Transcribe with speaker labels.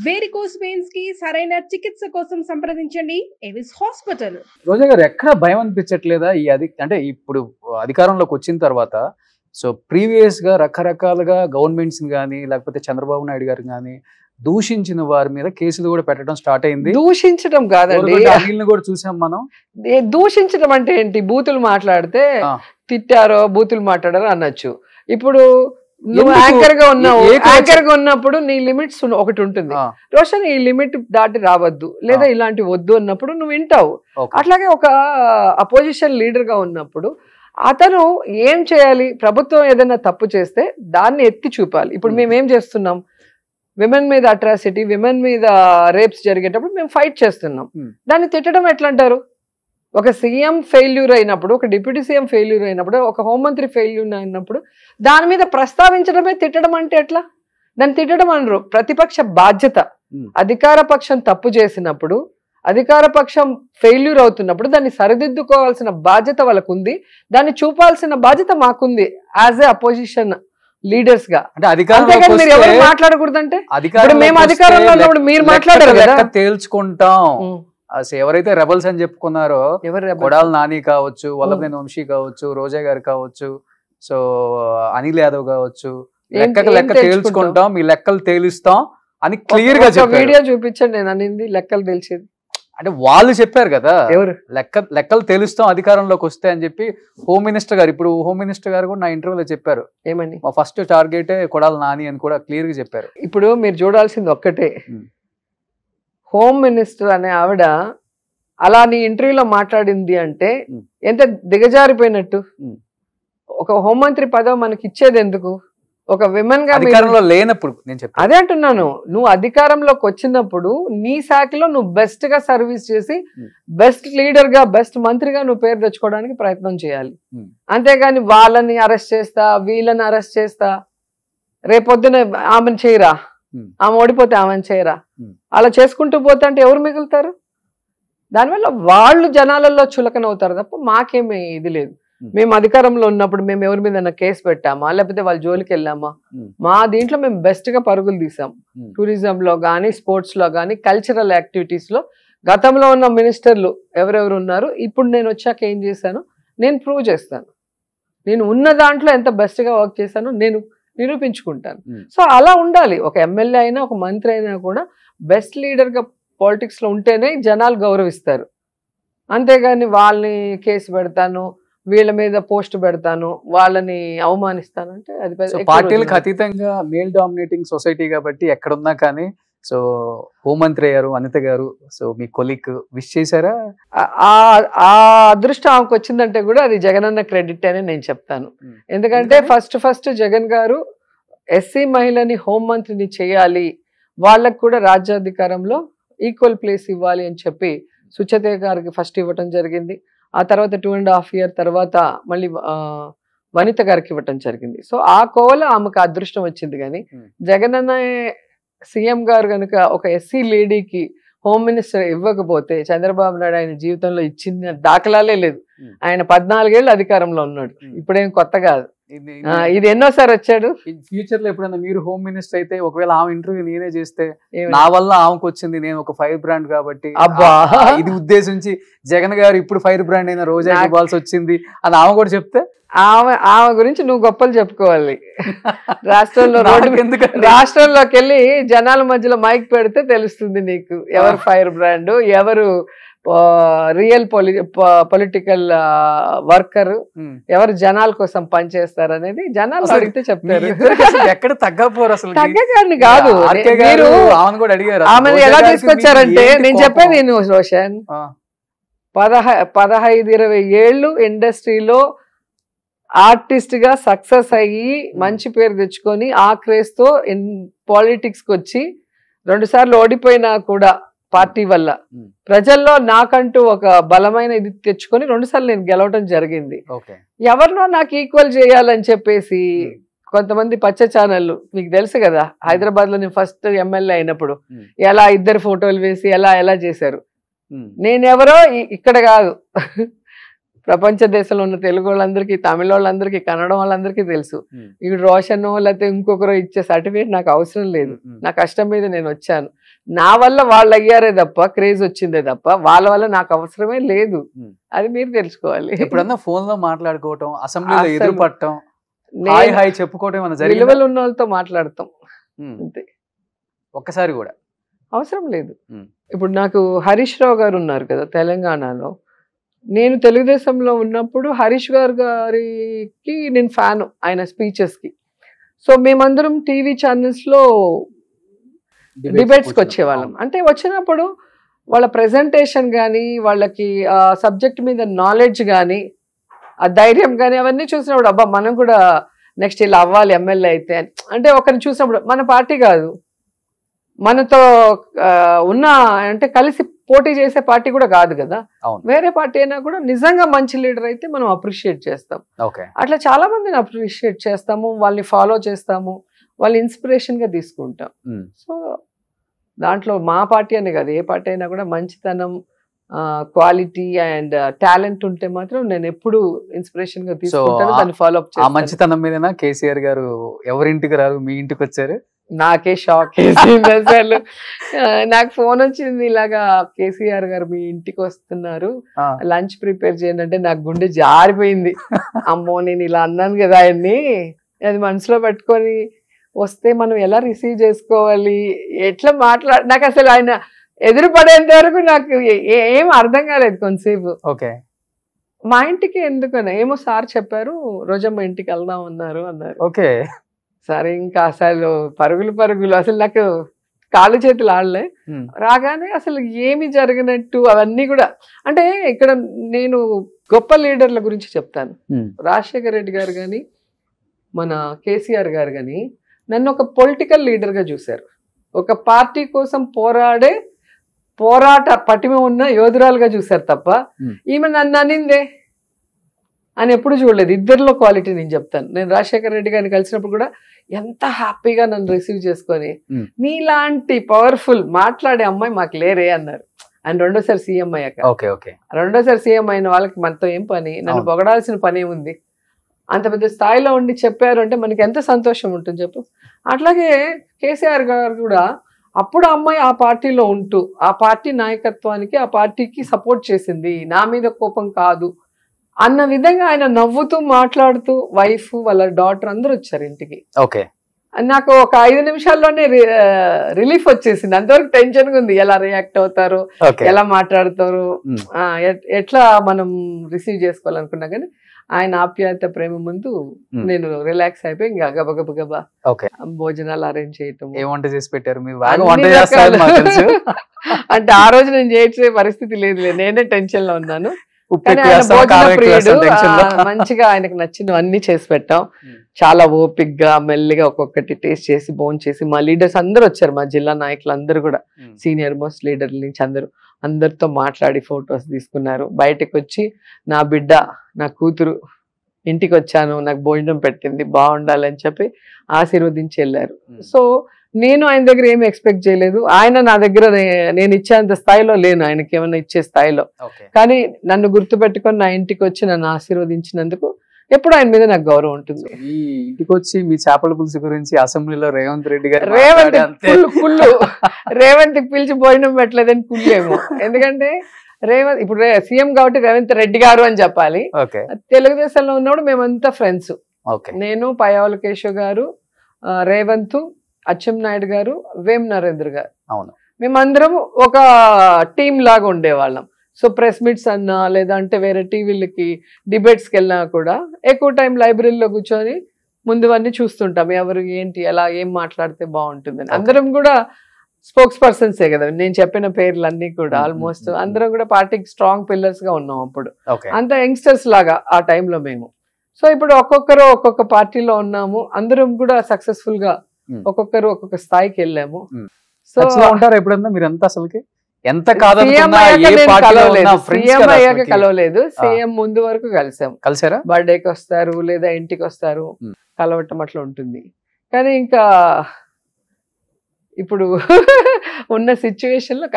Speaker 1: Varicose veins కి సరైన చికిత్స కోసం సంప్రదించండి ఎవిస్ హాస్పిటల్.
Speaker 2: రోజా గారు ఎక్కడ భయం అనిపించట్లేదా ఈ అంటే ఇప్పుడు అధికారంలోకి వచ్చిన తర్వాత సో ప్రీవియస్ గా రకరకాలుగా గవర్నమెంట్స్ కానీ లేకపోతే చంద్రబాబు నాయుడు గారు కానీ దూషించిన వారి మీద కేసులు కూడా పెట్టడం స్టార్ట్ అయింది.
Speaker 3: దూషించడం కాదండి,
Speaker 2: అనిల్ని కూడా చూసాం మనం.
Speaker 3: దూషించడం అంటే ఏంటి? బూతులు మాట్లాడితే తిట్టారో బూతులు మాట్లాడారో అనొచ్చు. ఇప్పుడు నువ్వు యాంకర్ గా ఉన్నావు, యాంకర్ గా ఉన్నప్పుడు నీ లిమిట్స్ ఒకటి ఉంటుంది. రోషన్ ఈ లిమిట్ దాటి రావద్దు లేదా ఇలాంటి వద్దు అన్నప్పుడు నువ్వు వింటావు. అట్లాగే ఒక అపోజిషన్ లీడర్ గా ఉన్నప్పుడు అతను ఏం చేయాలి? ప్రభుత్వం ఏదైనా తప్పు చేస్తే దాన్ని ఎత్తి చూపాలి. ఇప్పుడు మేము ఏం చేస్తున్నాం? విమెన్ మీద అట్రాసిటీ, విమెన్ మీద రేప్స్ జరిగేటప్పుడు మేము ఫైట్ చేస్తున్నాం. దాన్ని తిట్టడం ఎట్లా అంటారు? ఒక సీఎం ఫెయిల్యూర్ అయినప్పుడు, ఒక డిప్యూటీ సీఎం ఫెయిల్యూర్ అయినప్పుడు, ఒక హోంమంత్రి ఫెయిల్యూర్ అయినప్పుడు దాని మీద ప్రస్తావించడమే తిట్టడం అంటే ఎట్లా? దాన్ని తిట్టడం అనరు. ప్రతిపక్ష బాధ్యత. అధికార పక్షం తప్పు చేసినప్పుడు, అధికార పక్షం ఫెయిల్యూర్ అవుతున్నప్పుడు దాన్ని సరిదిద్దుకోవాల్సిన బాధ్యత వాళ్ళకు ఉంది. దాన్ని చూపాల్సిన బాధ్యత మాకుంది యాజ్ ఏ అపోజిషన్ లీడర్స్ గా. అంతేగాని మీరు ఎవరు మాట్లాడకూడదంటే, మేము అధికారంలో ఉన్నప్పుడు మీరు మాట్లాడారు కదా,
Speaker 2: తేల్చుకుంటాం. ఎవరైతే రెబల్స్ అని చెప్పుకున్నారో, కొడాలి నాని కావచ్చు, వల్లభనేని వంశీ కావచ్చు, రోజా గారు కావచ్చు, సో అనిల్ యాదవ్ కావచ్చు, లెక్క తేల్చుకుంటాం, మీ లెక్కలు తేలుస్తాం అని క్లియర్ గా
Speaker 3: వీడియో చూపించండి. నేను అనింది లెక్కలు తెలిసేది
Speaker 2: అంటే వాళ్ళు చెప్పారు కదా,
Speaker 3: ఎవరు
Speaker 2: లెక్కలు తెలుస్తాం అధికారంలోకి వస్తే అని చెప్పి హోమ్ మినిస్టర్ గారు, ఇప్పుడు హోమ్ మినిస్టర్ గారు కూడా నా ఇంటర్వ్యూలో చెప్పారు.
Speaker 3: ఏమని?
Speaker 2: మా ఫస్ట్ టార్గెటే కొడాలి నాని అని కూడా క్లియర్ గా చెప్పారు.
Speaker 3: ఇప్పుడు మీరు చూడాల్సింది ఒక్కటే, హోమ్ మినిస్టర్ అనే ఆవిడ అలా నీ ఇంటర్వ్యూలో మాట్లాడింది అంటే ఎంత దిగజారిపోయినట్టు. ఒక హోంమంత్రి పదవి మనకి ఇచ్చేది ఎందుకు? ఒక విమెన్ గా
Speaker 2: అధికారంలో లేనప్పుడు. నేను చెప్పాను
Speaker 3: అదే అంటున్నాను, నువ్వు అధికారంలోకి వచ్చినప్పుడు నీ శాఖలో నువ్వు బెస్ట్ గా సర్వీస్ చేసి బెస్ట్ లీడర్ గా, బెస్ట్ మంత్రిగా నువ్వు పేరు తెచ్చుకోవడానికి ప్రయత్నం చేయాలి. అంతేగాని వాళ్ళని అరెస్ట్ చేస్తా, వీళ్ళని అరెస్ట్ చేస్తా, రేపొద్దున ఆమెను చేయరా, ఆమె ఓడిపోతే ఆమెను చేయరా, అలా చేసుకుంటూ పోతా అంటే ఎవరు మిగులుతారు? దానివల్ల వాళ్ళు జనాలలో చులకనవుతారు తప్ప మాకేమీ ఇది లేదు. మేము అధికారంలో ఉన్నప్పుడు మేము ఎవరి మీద కేసు పెట్టామా, లేకపోతే వాళ్ళ జోలికి వెళ్ళామా? మా దీంట్లో మేము బెస్ట్ గా పరుగులు తీసాం. టూరిజం లో కానీ, స్పోర్ట్స్ లో కానీ, కల్చరల్ యాక్టివిటీస్ లో గతంలో ఉన్న మినిస్టర్లు ఎవరెవరు ఉన్నారు, ఇప్పుడు నేను వచ్చాక ఏం చేశాను నేను ప్రూవ్ చేస్తాను. నేను ఉన్న దాంట్లో ఎంత బెస్ట్ గా వర్క్ చేశానో నేను నిరూపించుకుంటాను. సో అలా ఉండాలి. ఒక ఎమ్మెల్యే అయినా, ఒక మంత్రి అయినా కూడా బెస్ట్ లీడర్ గా పాలిటిక్స్ లో ఉంటేనే జనాలు గౌరవిస్తారు. అంతేగాని వాళ్ళని కేసు పెడతాను, వీళ్ళ మీద పోస్ట్ పెడతాను, వాళ్ళని అవమానిస్తానంటే అది
Speaker 2: పార్టీలకు అతీతంగా మేల్ డామినేటింగ్ సొసైటీ కాబట్టి ఎక్కడున్నా కానీ. సో హోంమంత్రి అయ్యారు అనిత గారు, సో మీ కొలీగ్ విష్ చేశారా?
Speaker 3: ఆ అదృష్టం ఆమెకు వచ్చిందంటే కూడా అది జగనన్న క్రెడిట్ అని నేను చెప్తాను. ఎందుకంటే ఫస్ట్ జగన్ గారు ఎస్సీ మహిళని హోంమంత్రిని చేయాలి, వాళ్ళకు కూడా రాజ్యాధికారంలో ఈక్వల్ ప్లేస్ ఇవ్వాలి అని చెప్పి సుచరిత గారికి ఫస్ట్ ఇవ్వటం జరిగింది. ఆ తర్వాత 2.5 years తర్వాత మళ్ళీ వనిత గారికి ఇవ్వటం జరిగింది. సో ఆ కోవలో ఆమెకు అదృష్టం వచ్చింది. కానీ జగన్ అన్న సీఎం గారు కనుక ఒక ఎస్సీ లేడీకి హోమ్ మినిస్టర్ ఇవ్వకపోతే చంద్రబాబు నాయుడు ఆయన జీవితంలో ఇచ్చిన దాఖలాలే లేదు. ఆయన 14 ఏళ్ళు అధికారంలో ఉన్నాడు, ఇప్పుడేం కొత్త కాదు. ఇది ఎన్నోసారి వచ్చాడు.
Speaker 2: ఫ్యూచర్ లో ఎప్పుడైనా మీరు హోమ్ మినిస్టర్ అయితే, ఒకవేళ ఆమె ఇంటర్వ్యూ నేనే చేస్తే, నా వల్ల ఆమెకు వచ్చింది, నేను ఒక ఫైర్ బ్రాండ్ కాబట్టి ఇది ఉద్దేశించి జగన్ గారు ఇప్పుడు ఫైర్ బ్రాండ్ అయిన రోజా ఇవ్వాల్సి వచ్చింది అని ఆమె కూడా చెప్తే,
Speaker 3: ఆమె గురించి నువ్వు గొప్పలు చెప్పుకోవాలి. రాష్ట్రంలోకి వెళ్ళి జనాల మధ్యలో మైక్ పెడితే తెలుస్తుంది నీకు ఎవరు ఫైర్ బ్రాండ్, ఎవరు రియల్ పొలిటికల్ వర్కర్, ఎవరు జనాల కోసం పనిచేస్తారు అనేది జనాలు అడిగితే చెప్తారు.
Speaker 2: ఎక్కడ తగ్గపోరు అసలు.
Speaker 3: తగ్గగాని కాదు, ఆమెను ఎలా తీసుకొచ్చారంటే నేను చెప్పేది రోషన్ 15-20 ఏళ్ళు ఇండస్ట్రీలో ఆర్టిస్ట్ గా సక్సెస్ అయ్యి మంచి పేరు తెచ్చుకొని ఆ క్రేజ్ తో పాలిటిక్స్ కి వచ్చి 2 సార్లు ఓడిపోయినా కూడా పార్టీ వల్ల ప్రజల్లో నాకంటూ ఒక బలమైన ఇది తెచ్చుకొని 2 సార్లు నేను గెలవడం జరిగింది. ఎవరినో నాకు ఈక్వల్ చేయాలని చెప్పేసి కొంతమంది పచ్చ ఛానళ్ళు, మీకు తెలుసు కదా, హైదరాబాద్ లో నేను ఫస్ట్ ఎమ్మెల్యే అయినప్పుడు ఎలా 2 ఫోటోలు వేసి ఎలా చేశారు. నేనెవరో ఇక్కడ కాదు, ప్రపంచ దేశంలో ఉన్న తెలుగు వాళ్ళందరికీ, తమిళ వాళ్ళందరికీ, కన్నడ వాళ్ళందరికీ తెలుసు. ఇప్పుడు రోషన్ లేకపోతే ఇంకొకరు ఇచ్చే సర్టిఫికేట్ నాకు అవసరం లేదు. నా కష్టం మీద నేను వచ్చాను. నా వల్ల వాళ్ళు అయ్యారే తప్ప, క్రేజ్ వచ్చిందే తప్ప వాళ్ళ వల్ల నాకు అవసరమే లేదు. అది మీరు తెలుసుకోవాలి.
Speaker 2: ఎప్పుడన్నా ఫోన్ లో మాట్లాడుకోవటం, అసెంబ్లీలో ఎదురు పట్టడం, హాయ్ చెప్పుకోవటం ఏమైనా జరిగిందా?
Speaker 3: విలువలు ఉన్న వాళ్ళతో మాట్లాడతాం అంతే.
Speaker 2: ఒక్కసారి కూడా
Speaker 3: అవసరం లేదు. ఇప్పుడు నాకు హరీష్ రావు గారు ఉన్నారు కదా తెలంగాణలో. నేను తెలుగుదేశంలో ఉన్నప్పుడు హరీష్ గారికి నేను ఫ్యాను, ఆయన స్పీచెస్ కి. సో మేమందరం టీవీ ఛానల్స్ లో డిబేట్స్కి వచ్చేవాళ్ళం. అంటే వచ్చినప్పుడు వాళ్ళ ప్రెజెంటేషన్ కానీ, వాళ్ళకి సబ్జెక్ట్ మీద నాలెడ్జ్ కానీ, ఆ ధైర్యం కానీ అవన్నీ చూసినప్పుడు అబ్బా మనం కూడా నెక్స్ట్ ఇలా అవ్వాలి ఎమ్మెల్యే అయితే అని. అంటే ఒకరిని చూసినప్పుడు మన పార్టీ కాదు, మనతో ఉన్న అంటే కలిసి పోటీ చేసే పార్టీ కూడా కాదు కదా, వేరే పార్టీ అయినా కూడా నిజంగా మంచి లీడర్ అయితే మనం అప్రిషియేట్ చేస్తాం. అట్లా చాలా మందిని అప్రిషియేట్ చేస్తాము, వాళ్ళని ఫాలో చేస్తాము, వాళ్ళని ఇన్స్పిరేషన్ గా తీసుకుంటాం. సో దాంట్లో మా పార్టీ అనే కాదు, ఏ పార్టీ అయినా కూడా మంచితనం, క్వాలిటీ అండ్ టాలెంట్ ఉంటే మాత్రం నేను ఎప్పుడు ఇన్స్పిరేషన్ గా తీసుకుంటాను, దాన్ని ఫాలో అప్ చేస్తాను.
Speaker 2: మంచితనం మీద కేసీఆర్ గారు ఎవరింటికి రారు, మీ ఇంటికి వచ్చారు.
Speaker 3: నాకే షాక్ వేసింది అసలు. నాకు ఫోన్ వచ్చింది, ఇలాగా కేసీఆర్ గారు మీ ఇంటికి వస్తున్నారు, లంచ్ ప్రిపేర్ చేయండి అంటే నాకు గుండె జారిపోయింది. అమ్మో నేను ఇలా అన్నాను కదా ఆయన్ని, అది మనసులో పెట్టుకొని వస్తే మనం ఎలా రిసీవ్ చేసుకోవాలి, ఎట్లా నాకు అసలు ఆయన ఎదురు పడేంత వరకు నాకు ఏం అర్థం కాలేదు కొంతసేపు.
Speaker 2: ఓకే,
Speaker 3: మా ఇంటికి ఎందుకన్నా ఏమో సార్ చెప్పారు, రోజమ్మ ఇంటికి వెళ్దాం అన్నారు.
Speaker 2: ఓకే
Speaker 3: సరే ఇంకా అసలు పరుగులు అసలు నాకు కాళ్ళు చేతులు ఆడలే. రాగానే అసలు ఏమి జరిగినట్టు అవన్నీ కూడా, అంటే ఇక్కడ నేను గొప్ప లీడర్ల గురించి చెప్తాను. రాజశేఖర రెడ్డి గారు కానీ, మన కేసీఆర్ గారు కానీ నన్ను ఒక పొలిటికల్ లీడర్గా చూశారు. ఒక పార్టీ కోసం పోరాట పటిమ ఉన్న యోధురాలుగా చూశారు తప్ప ఈమె నన్ను అనిందే అని ఎప్పుడు చూడలేదు. ఇద్దరిలో క్వాలిటీ నేను చెప్తాను. నేను రాజశేఖర రెడ్డి గారిని కలిసినప్పుడు కూడా ఎంత హ్యాపీగా నన్ను రిసీవ్ చేసుకొని, నీలాంటి పవర్ఫుల్ మాట్లాడే అమ్మాయి మాకు లేరే అన్నారు. ఆయన రెండోసారి సీఎం అయ్యాక. రెండోసారి సీఎం అయిన వాళ్ళకి మనతో ఏం పని, నన్ను పొగడాల్సిన పని ఏముంది, అంత పెద్ద స్థాయిలో ఉండి చెప్పారు అంటే మనకి ఎంత సంతోషం ఉంటుంది చెప్పు. అట్లాగే కేసీఆర్ గారు కూడా అప్పుడు అమ్మాయి ఆ పార్టీలో ఉంటూ ఆ పార్టీ నాయకత్వానికి, ఆ పార్టీకి సపోర్ట్ చేసింది, నా మీద కోపం కాదు అన్న విధంగా ఆయన నవ్వుతూ మాట్లాడుతూ, వైఫ్ వాళ్ళ డాటర్ అందరూ వచ్చారు ఇంటికి.
Speaker 2: ఓకే,
Speaker 3: నాకు ఒక 5 నిమిషాల్లోనే రిలీఫ్ వచ్చేసింది. అంతవరకు టెన్షన్ గా ఉంది, ఎలా రియాక్ట్ అవుతారు, ఎలా మాట్లాడతారు, ఎట్లా మనం రిసీవ్ చేసుకోవాలనుకున్నా కానీ ఆయన ఆప్యాయత ప్రేమ ముందు నేను రిలాక్స్ అయిపోయి ఇంకా గబగబా భోజనాలు అరేంజ్ చేయటం.
Speaker 2: వంట చేసి పెట్టారు
Speaker 3: అంటే ఆ రోజు నేను చేసే పరిస్థితి లేదు, నేనే టెన్షన్ లో ఉన్నాను. మంచిగా ఆయనకు నచ్చినవన్నీ చేసి పెట్టాం. చాలా ఓపిక్గా మెల్లిగా ఒక్కొక్కటి టేస్ట్ చేసి భోజనం చేసి, మా లీడర్స్ అందరూ వచ్చారు, మా జిల్లా నాయకులు అందరూ కూడా, సీనియర్ మోస్ట్ లీడర్ల నుంచి అందరితో మాట్లాడి ఫొటోస్ తీసుకున్నారు. బయటకు వచ్చి నా బిడ్డ, నా కూతురు ఇంటికి వచ్చాను, నాకు భోజనం పెట్టింది, బాగుండాలని చెప్పి ఆశీర్వదించి వెళ్ళారు. సో నేను ఆయన దగ్గర ఏమి ఎక్స్పెక్ట్ చేయలేదు, ఆయన నా దగ్గర నేను ఇచ్చేంత స్థాయిలో లేను, ఆయనకి ఏమైనా ఇచ్చే స్థాయిలో. కానీ నన్ను గుర్తుపెట్టుకొని నా ఇంటికి వచ్చి నన్ను ఆశీర్వదించినందుకు ఎప్పుడు ఆయన మీద నాకు గౌరవం ఉంటుంది.
Speaker 2: ఈ ఇంటికి వచ్చి మీ చేపల పులుసు గురించి అసెంబ్లీలో రేవంత్ రెడ్డి గారు
Speaker 3: రేవంత్ పిలిచి భోజనం పెట్టలేదని కుళ్ళేమో. ఎందుకంటే రేవంత్ ఇప్పుడు సీఎం కాబట్టి రేవంత్ రెడ్డి గారు అని చెప్పాలి. తెలుగుదేశంలో ఉన్నప్పుడు మేమంతా ఫ్రెండ్స్. నేను, పయ్యావుల కేశవ్ గారు, రేవంత్, అచ్చెన్నాయుడు గారు, వేం నరేంద్ర గారు, మేమందరం ఒక టీం లాగా ఉండేవాళ్ళం. సో ప్రెస్ మీట్స్ అన్నా లేదంటే వేరే టీవీలకి డిబేట్స్కి వెళ్ళినా కూడా ఎక్కువ టైం లైబ్రరీలో కూర్చొని ముందువన్నీ చూస్తుంటాం, ఎవరు ఏంటి ఎలా ఏం మాట్లాడితే బాగుంటుందని. అందరం కూడా స్పోక్స్ పర్సన్సే కదా, నేను చెప్పిన పేర్లన్నీ కూడా ఆల్మోస్ట్ అందరం కూడా పార్టీకి స్ట్రాంగ్ పిల్లర్స్ గా ఉన్నాం అప్పుడు, అంత యంగ్స్టర్స్ లాగా ఆ టైంలో మేము. సో ఇప్పుడు ఒక్కొక్కరు ఒక్కొక్క పార్టీలో ఉన్నాము, అందరం కూడా సక్సెస్ఫుల్ గా ఒక్కొక్కరు ఒక్కొక్క స్థాయికి వెళ్ళాము. సో
Speaker 2: ఉంటారు ఎప్పుడన్నా మీరంతా అసలుకి ఎంత
Speaker 3: కలవలేదు, సీఎం ముందు వరకు కలిసారా, బర్త్డేకి వస్తారు లేదా ఇంటికి వస్తారు, కలవటం అట్లా ఉంటుంది. కానీ ఇంకా ఇప్పుడు ఉన్న సిచ్యువేషన్ లో